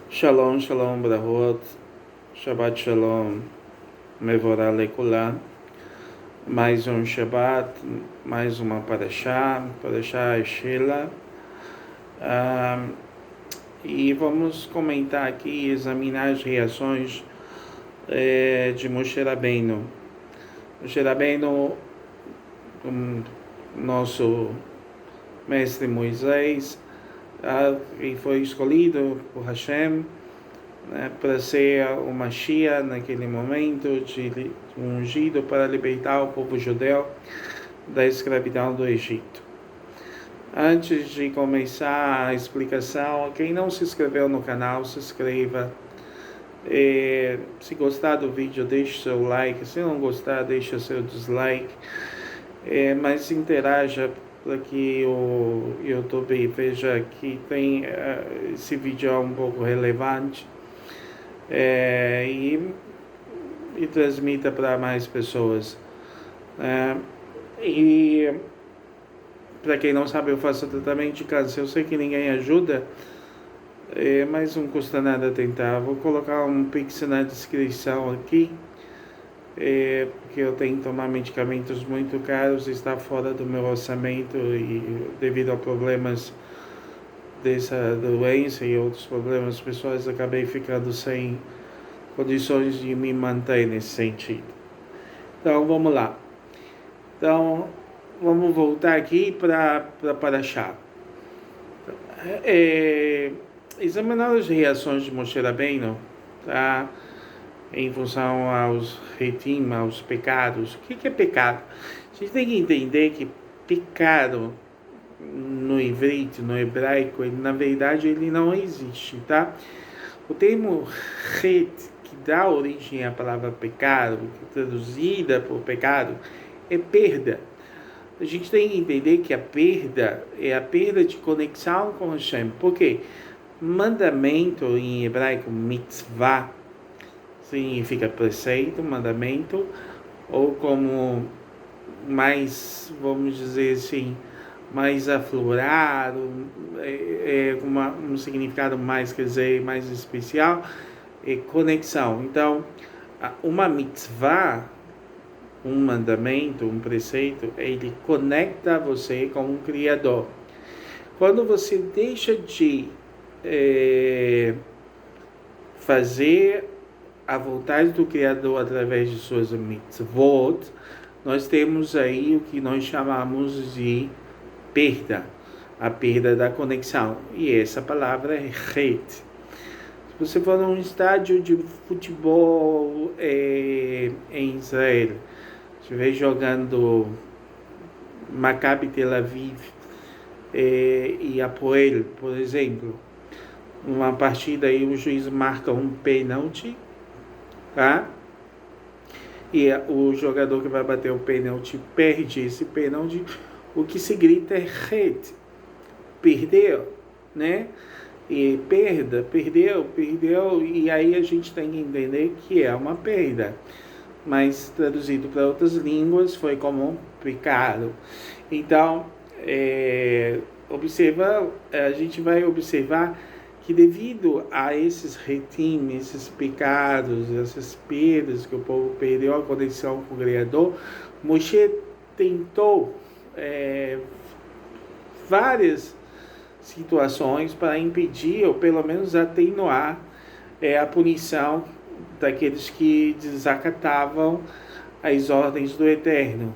Shalom, shalom, brahot, Shabbat shalom, mevorah lekulam. Mais um Shabbat, mais uma Parashá Sheila. E vamos comentar aqui, examinar as reações de Moshe Rabbeinu. Moshe Rabbeinu, nosso mestre Moisés, e foi escolhido por Hashem, para ser o Mashiach naquele momento, ungido para libertar o povo judeu da escravidão do Egito. Antes de começar a explicação, quem não se inscreveu no canal, se inscreva. Se gostar do vídeo, deixe seu like. Se não gostar, deixe seu dislike. Mas interaja para que o YouTube veja que tem esse vídeo um pouco relevante. E transmita para mais pessoas. E para quem não sabe, eu faço tratamento de câncer. Eu sei que ninguém ajuda, mas não custa nada tentar. Vou colocar um pix na descrição aqui, porque eu tenho que tomar medicamentos muito caros, está fora do meu orçamento e devido a problemas dessa doença e outros problemas pessoais, acabei ficando sem condições de me manter nesse sentido. Então, vamos lá. Então, vamos voltar aqui para Parashá. Examinando as reações de Moshe Rabbeinu, tá? Em função aos retim, aos pecados. O que é pecado? A gente tem que entender que pecado no hebraico, na verdade, ele não existe, tá? O termo het, que dá origem à palavra pecado, que é traduzida por pecado, é perda. A gente tem que entender que a perda é a perda de conexão com Hashem. Por quê? Mandamento em hebraico, mitzvah, significa preceito, mandamento, ou como mais, vamos dizer assim, mais aflorado, um significado mais, quer dizer, mais especial, é conexão. Então, uma mitzvah, um mandamento, um preceito, ele conecta você com o Criador. Quando você deixa de fazer a vontade do Criador através de suas mitzvot, nós temos aí o que nós chamamos de perda, a perda da conexão. E essa palavra é het. Se você for num estádio de futebol em Israel, estiver jogando Maccabi Tel Aviv e Hapoel, por exemplo, uma partida aí o juiz marca um pênalti, tá? E o jogador que vai bater o pênalti perde esse pênalti, o que se grita é het, perdeu, né? E perdeu, e aí a gente tem que entender que é uma perda, mas traduzido para outras línguas foi como um pecado. Então, a gente vai observar que devido a esses retim, esses pecados, essas perdas que o povo perdeu a conexão com o Criador, Moshe tentou várias situações para impedir ou pelo menos atenuar a punição daqueles que desacatavam as ordens do Eterno.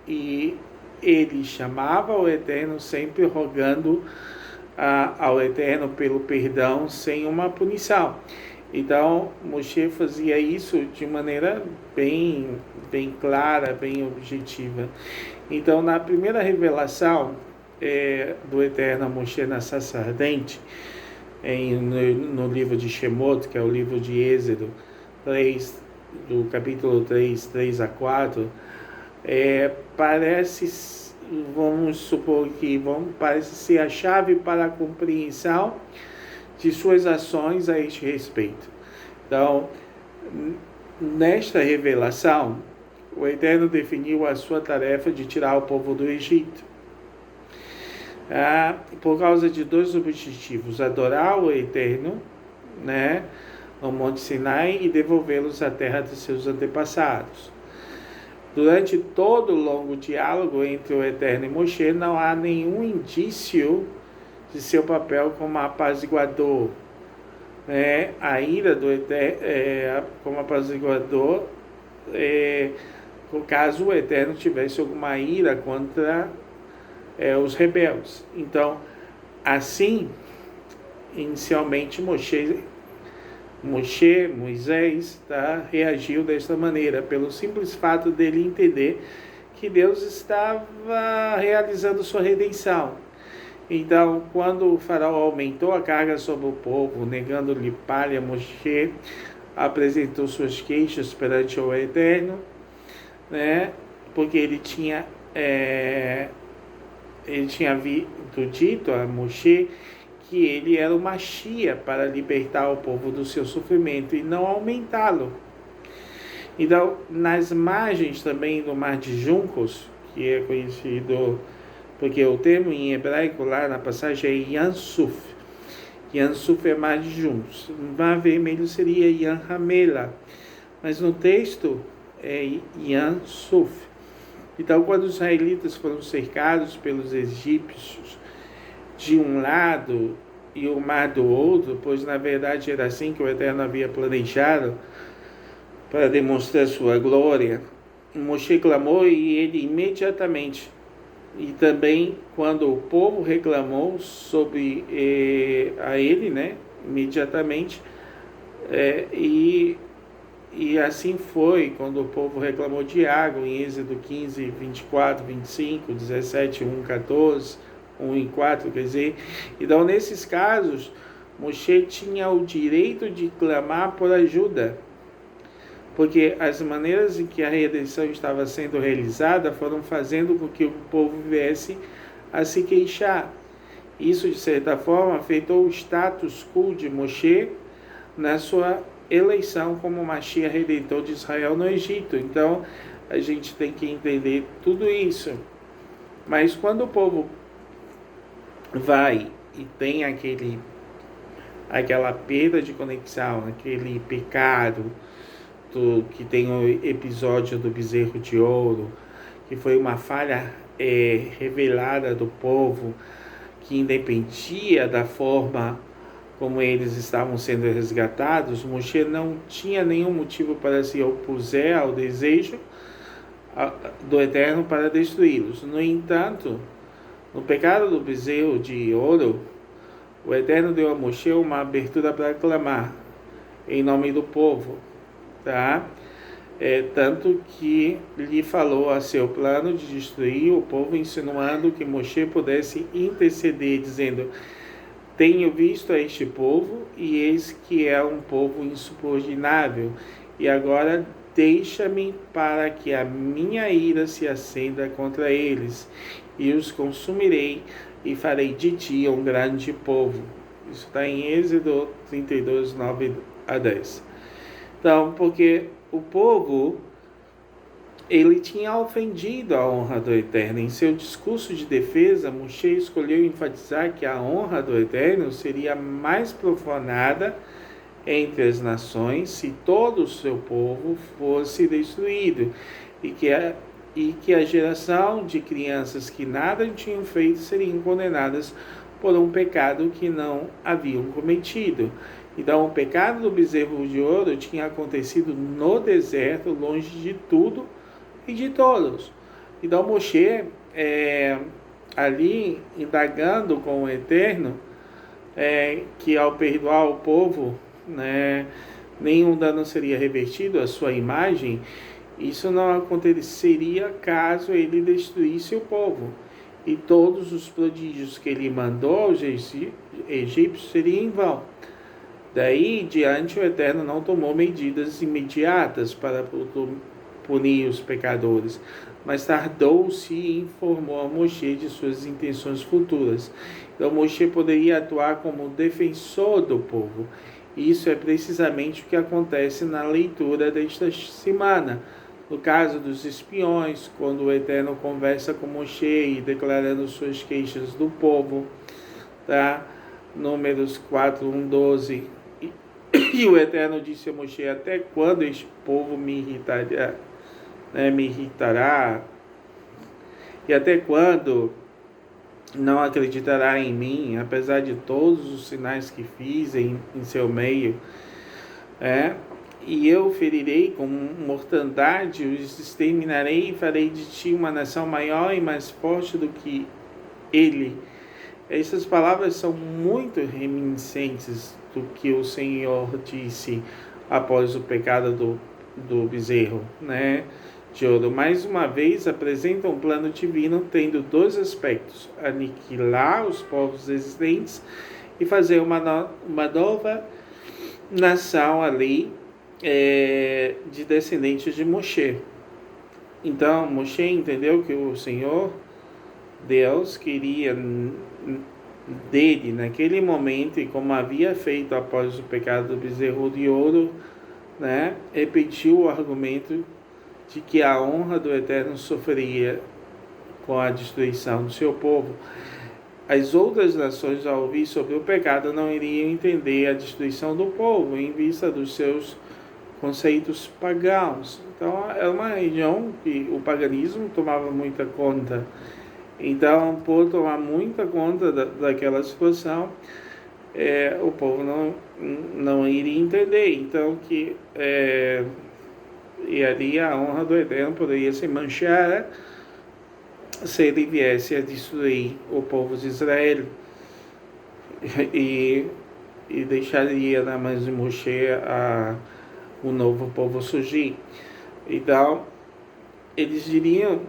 E ele chamava o Eterno sempre rogando ao Eterno pelo perdão sem uma punição. Então, Moshe fazia isso de maneira bem clara, bem objetiva. Então, na primeira revelação do Eterno a Moshe na sarça ardente, no livro de Shemot, que é o livro de Êxodo 3, do capítulo 3 a 4, parece, vamos supor que parece ser a chave para a compreensão de suas ações a este respeito. Então, nesta revelação, o Eterno definiu a sua tarefa de tirar o povo do Egito. Por causa de dois objetivos: adorar o Eterno né, no Monte Sinai e devolvê-los à terra de seus antepassados. Durante todo o longo diálogo entre o Eterno e Moshe, não há nenhum indício de seu papel como apaziguador. A ira do Eterno como apaziguador, no caso o Eterno tivesse alguma ira contra os rebeldes. Então, assim, inicialmente Moisés reagiu desta maneira, pelo simples fato dele entender que Deus estava realizando sua redenção. Então, quando o faraó aumentou a carga sobre o povo, negando-lhe palha, Moshe apresentou suas queixas perante o Eterno, porque ele tinha dito a Moshe que ele era o Mashiach para libertar o povo do seu sofrimento e não aumentá-lo. Então, nas margens também do Mar de Juncos, que é conhecido, porque o termo em hebraico lá na passagem é Yansuf. Yansuf é Mar de Juncos. No Mar Vermelho seria Yan Hamela, mas no texto é Yansuf. Então, quando os israelitas foram cercados pelos egípcios de um lado e o mar do outro, pois na verdade era assim que o Eterno havia planejado para demonstrar sua glória, Moshe clamou e ele imediatamente, e também quando o povo reclamou sobre a ele, imediatamente, e assim foi quando o povo reclamou de água, em Êxodo 15, 24, 25, 17, 1, 14, 1 e 4, quer dizer. Então, nesses casos, Moshe tinha o direito de clamar por ajuda, porque as maneiras em que a redenção estava sendo realizada foram fazendo com que o povo viesse a se queixar. Isso, de certa forma, afetou o status quo de Moshe na sua eleição como Mashiach redentor de Israel no Egito. Então, a gente tem que entender tudo isso. Mas quando o povo vai e tem aquela perda de conexão, aquele pecado, que tem o episódio do bezerro de ouro, que foi uma falha revelada do povo, que independia da forma como eles estavam sendo resgatados, Moshe não tinha nenhum motivo para se opuser ao desejo do Eterno para destruí-los. No entanto, no pecado do bezerro de ouro, o Eterno deu a Moshe uma abertura para clamar em nome do povo, tanto que lhe falou a seu plano de destruir o povo, insinuando que Moshe pudesse interceder, dizendo: tenho visto a este povo, e eis que é um povo insubordinável, e agora deixa-me para que a minha ira se acenda contra eles, e os consumirei, e farei de ti um grande povo. Isso está em Êxodo 32, 9 a 10. Então, porque o povo, ele tinha ofendido a honra do Eterno. Em seu discurso de defesa, Moshe escolheu enfatizar que a honra do Eterno seria mais profanada entre as nações se todo o seu povo fosse destruído, e que a geração de crianças que nada tinham feito seriam condenadas por um pecado que não haviam cometido. Então, o pecado do bezerro de ouro tinha acontecido no deserto, longe de tudo e de todos. Então, Moshe, ali indagando com o Eterno, que ao perdoar o povo, nenhum dano seria revertido à sua imagem. Isso não aconteceria caso ele destruísse o povo, e todos os prodígios que ele mandou aos egípcios seriam em vão. Daí em diante, o Eterno não tomou medidas imediatas para punir os pecadores, mas tardou-se e informou a Moshe de suas intenções futuras. Então, Moshe poderia atuar como defensor do povo. Isso é precisamente o que acontece na leitura desta semana. No caso dos espiões, quando o Eterno conversa com Moshe e declarando suas queixas do povo, Números 4, 1, 12 E o Eterno disse a Moshe: até quando este povo me irritará, né, me irritará? E até quando não acreditará em mim, apesar de todos os sinais que fiz em seu meio? E eu ferirei com mortandade, os exterminarei e farei de ti uma nação maior e mais forte do que ele. Essas palavras são muito reminiscentes do que o Senhor disse após o pecado do bezerro, né, de ouro. Mais uma vez apresenta um plano divino tendo dois aspectos: aniquilar os povos existentes e fazer uma nova nação ali, de descendentes de Moshe. Então Moshe entendeu que o Senhor Deus queria dele naquele momento, e como havia feito após o pecado do bezerro de ouro, né, repetiu o argumento de que a honra do Eterno sofreria com a destruição do seu povo. As outras nações, ao ouvir sobre o pecado, não iriam entender a destruição do povo em vista dos seus conceitos pagãos. Então, é uma região que o paganismo tomava muita conta. Então, por tomar muita conta daquela situação, o povo não iria entender. Então, e ali a honra do Eterno poderia se manchar se ele viesse a destruir o povo de Israel e deixaria na mão de Moshe o novo povo surgir. Então, eles diriam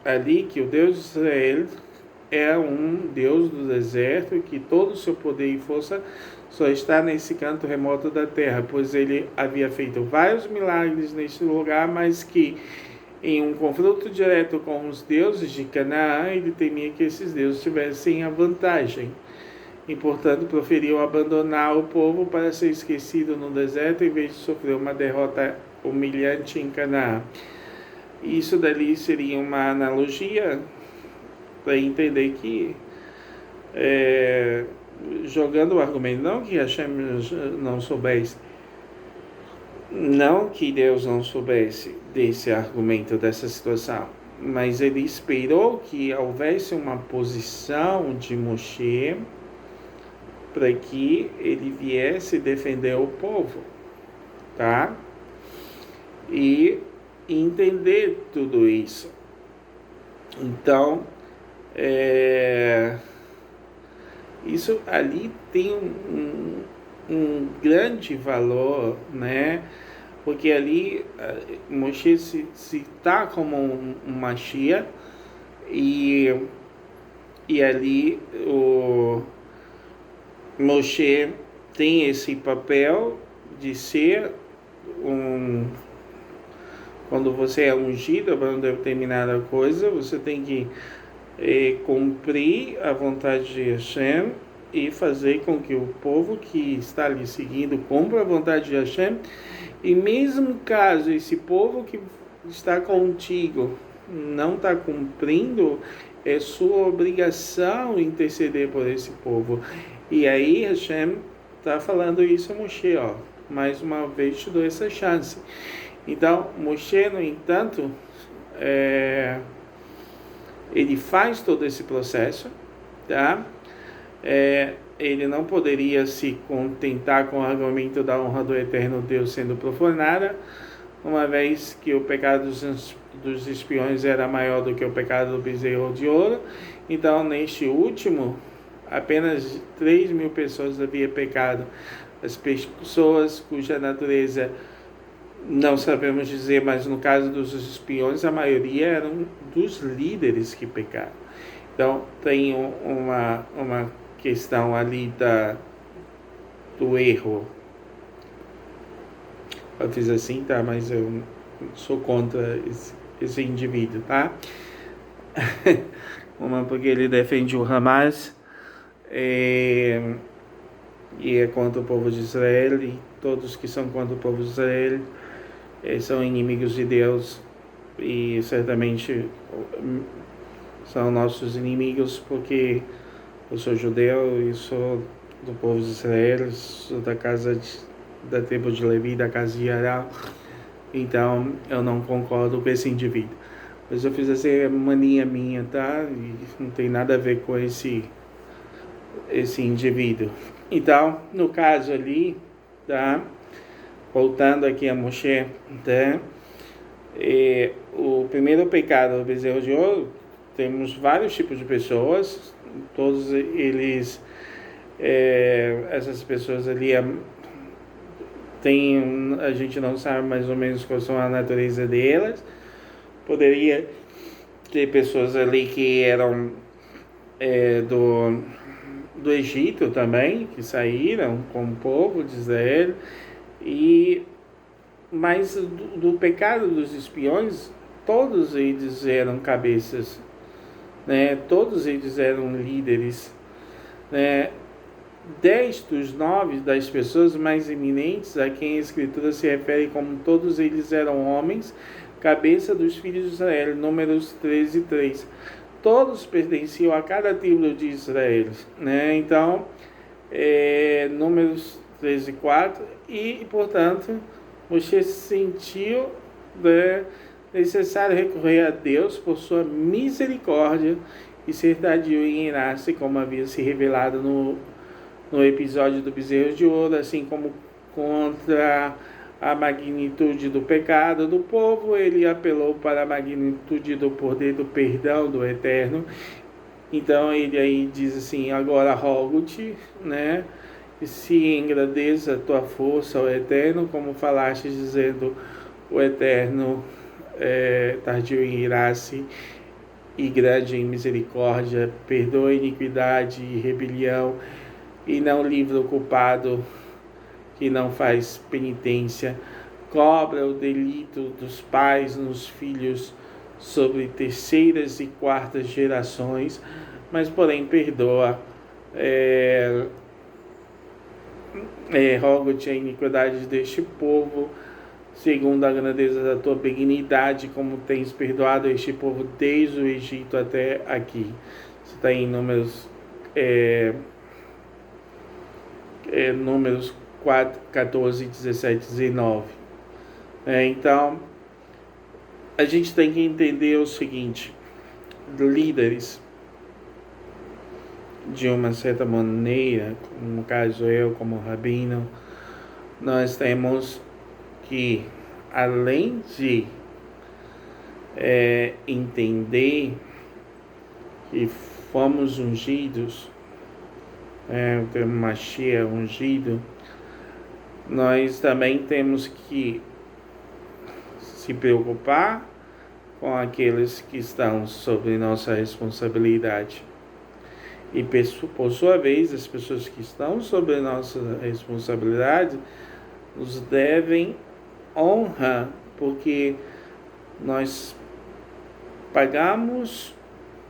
ali que o Deus de Israel é um Deus do deserto e que todo o seu poder e força só está nesse canto remoto da terra, pois ele havia feito vários milagres neste lugar, mas que em um confronto direto com os deuses de Canaã, ele temia que esses deuses tivessem a vantagem. E, portanto, preferiu abandonar o povo para ser esquecido no deserto, em vez de sofrer uma derrota humilhante em Canaã. Isso dali seria uma analogia para entender que, jogando o argumento, não que Hashem não soubesse, não que Deus não soubesse desse argumento, dessa situação, mas ele esperou que houvesse uma posição de Moshe para que ele viesse defender o povo, tá? E entender tudo isso. Então, isso ali tem um grande valor, né? Porque ali Moshe se está como um Mashiach, e ali o Moshe tem esse papel de ser quando você é ungido para uma determinada coisa, você tem que cumprir a vontade de Hashem e fazer com que o povo que está lhe seguindo cumpra a vontade de Hashem. E mesmo caso esse povo que está contigo não está cumprindo, é sua obrigação interceder por esse povo. E aí Hashem está falando isso a Moshe, mais uma vez te dou essa chance. Então Moshe, no entanto, ele faz todo esse processo, tá? Ele não poderia se contentar com o argumento da honra do Eterno Deus sendo profanada, uma vez que o pecado dos espiões era maior do que o pecado do bezerro de ouro. Então, neste último, apenas 3.000 pessoas haviam pecado. As pessoas cuja natureza não sabemos dizer, mas no caso dos espiões, a maioria eram dos líderes que pecaram. Então, tem uma questão ali do erro. Eu fiz assim, tá? Mas eu sou contra esse indivíduo, tá? Porque ele defende o Hamas e é contra o povo de Israel, e todos que são contra o povo de Israel são inimigos de Deus, e certamente são nossos inimigos, porque eu sou judeu e sou do povo de Israel, sou da casa da tribo de Levi, da casa de Arão. Então, eu não concordo com esse indivíduo. Mas eu fiz essa mania minha, tá? E não tem nada a ver com esse indivíduo. Então, no caso ali, tá? Voltando aqui a Moshe, tá? O primeiro pecado do bezerro de ouro, temos vários tipos de pessoas, todos eles, essas pessoas ali, a gente não sabe mais ou menos qual são a natureza delas. Poderia ter pessoas ali que eram do Egito também, que saíram como povo de Israel, mas do pecado dos espiões, todos eles eram cabeças, né? Todos eles eram líderes, né? 10 dos 9 das pessoas mais eminentes a quem a Escritura se refere como todos eles eram homens, cabeça dos filhos de Israel, Números 13:3. Todos pertenciam a cada tribo de Israel, né? Então, Números 13:4, e, portanto, Moshe sentiu necessário recorrer a Deus por sua misericórdia e ser tardio em irar-se, como havia se revelado no episódio do bezerro de ouro, assim como contra a magnitude do pecado do povo, ele apelou para a magnitude do poder do perdão do Eterno. Então ele aí diz assim: agora rogo-te, né, se engrandeça a tua força ao Eterno, como falaste, dizendo: o Eterno tardio em irar-se e grande em misericórdia, perdoa a iniquidade e rebelião, e não livra o culpado que não faz penitência, cobra o delito dos pais nos filhos sobre terceiras e quartas gerações, mas porém perdoa, rogo-te a iniquidade deste povo, segundo a grandeza da tua benignidade, como tens perdoado este povo desde o Egito até aqui. Isso está em Números 4, 14, 17, 19. Então, a gente tem que entender o seguinte: líderes, de uma certa maneira, no caso eu como rabino, nós temos que, além de entender que fomos ungidos, o termo Mashiach, ungido, nós também temos que se preocupar com aqueles que estão sob nossa responsabilidade. E, por sua vez, as pessoas que estão sob nossa responsabilidade nos devem honra, porque nós pagamos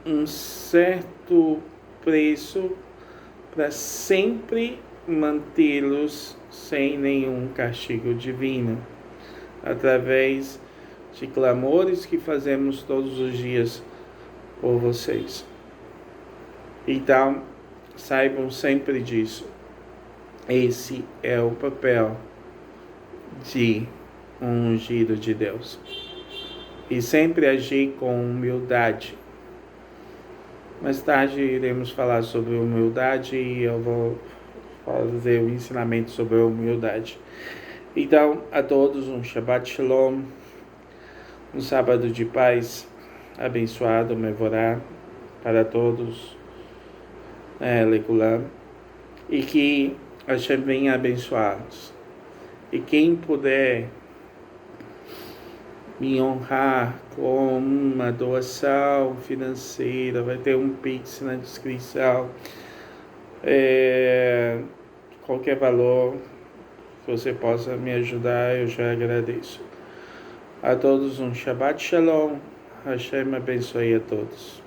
um certo preço para sempre mantê-los sem nenhum castigo divino, através de clamores que fazemos todos os dias por vocês. Então, saibam sempre disso. Esse é o papel de um ungido de Deus. E sempre agir com humildade. Mais tarde iremos falar sobre humildade e eu vou fazer o ensinamento sobre a humildade. Então, a todos um Shabbat Shalom, um sábado de paz abençoado, Mevorá, para todos, Lekulam, e que Hashem venha abençoá-los. E quem puder me honrar com uma doação financeira, vai ter um Pix na descrição, qualquer valor que você possa me ajudar, eu já agradeço. A todos um Shabbat Shalom, Hashem abençoe a todos.